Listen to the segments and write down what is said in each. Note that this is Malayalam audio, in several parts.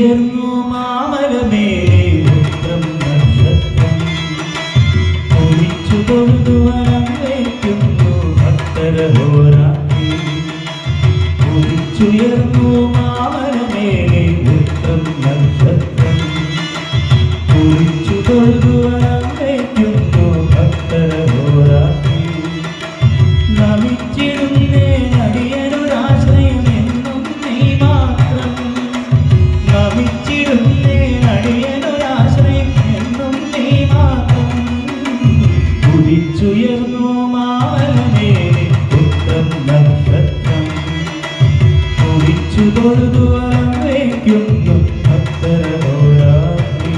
കുതിച്ചുയർന്നു മാമലമേലെ ഉത്രം നക്ഷത്രം കുതിച്ചു തൊഴുതു വലംവയ്ക്കുന്നു ഭക്തരഹോരാത്രി കുതിച്ചുയർന്നു മാമലമേലെ ഉത്രം നക്ഷത്രം കുതിച്ചു തൊഴുതു വലംവയ്ക്കുന്നു ഭക്തരഹോരാത്രി നമിച്ചിടുന്നേ അടിയനൊരാശ്രയം എന്നും നീ മാത്രം നമിച്ചിടുന്നേ അടിയനൊരാശ്രയം എന്നും നീ മാത്രം കുതിച്ചുയർന്നു മാമലമേലെ ഉത്രം നക്ഷത്രം കുതിച്ചു തൊഴുതു വലംവയ്ക്കുന്നു ഭക്തരഹോരാത്രി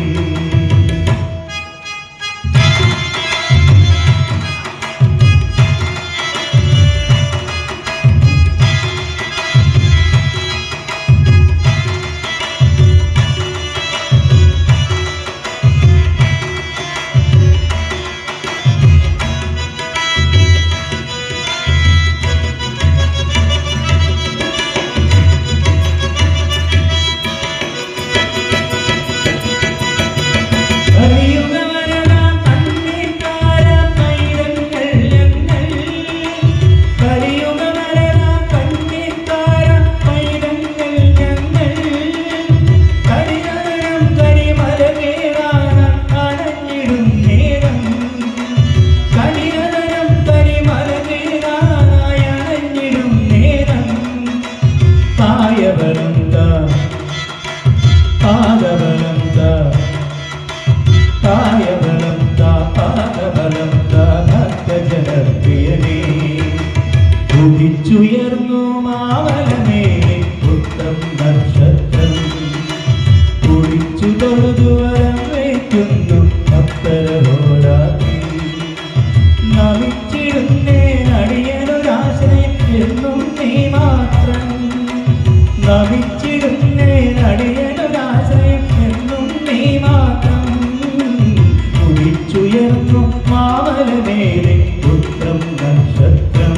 കുതിച്ചുയർന്നു മാമലമേലെ ഉത്രം നക്ഷത്രം കുതിച്ചു തൊഴുതു വലംവയ്ക്കുന്നു ഭക്തരഹോരാത്രി നമിച്ചിടുന്നേ അടിയനൊരാശ്രയം എന്നും നീ മാത്രം നമിച്ചിടുന്നേ അടിയനൊരാശ്രയം എന്നും നീ മാത്രം കുതിച്ചുയർന്നു മാമലമേലെ ഉത്രം നക്ഷത്രം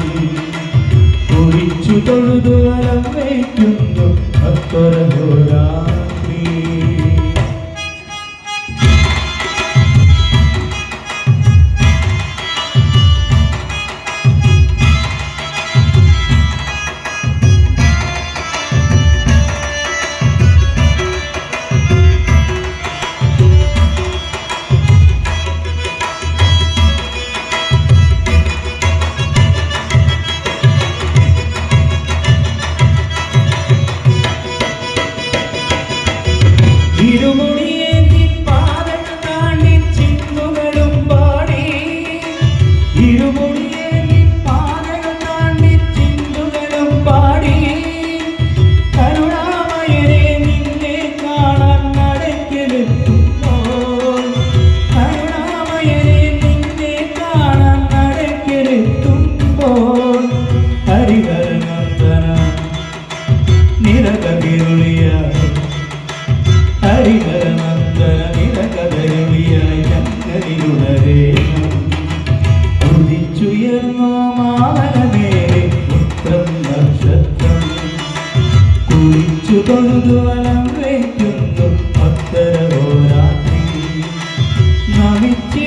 കുതിച്ചു തൊഴുതു വലംവയ്ക്കുന്നു ഭക്തരഹോരാത്രി ഇരുമുടിയേന്തി പാദങ്ങൾ താണ്ടി ചിന്നുകളും പാടി ഇരുമുടിയേന്തി പാദങ്ങൾ താണ്ടി ചിന്നുകളും പാടി കരുണാമയനെ നിന്നെ കാണാൻ നടക്കിലെത്തുമ്പോൾ കരുണാമയനെ നിന്നെ കാണാൻ നടക്കിലെത്തുമ്പോൾ ഹരിഹരനന്ദന നിരകതിരുളിയ ഹരിഹരനന്ദന നിരകതരുളിയായി ഞങ്ങളിലുണരേണം കുതിച്ചുയർന്നു മാമലമേലെ ഉത്രം നക്ഷത്രം കുതിച്ചു തൊഴുതു വലംവയ്ക്കുന്നു ഭക്തരഹോരാത്രി നമിച്ചു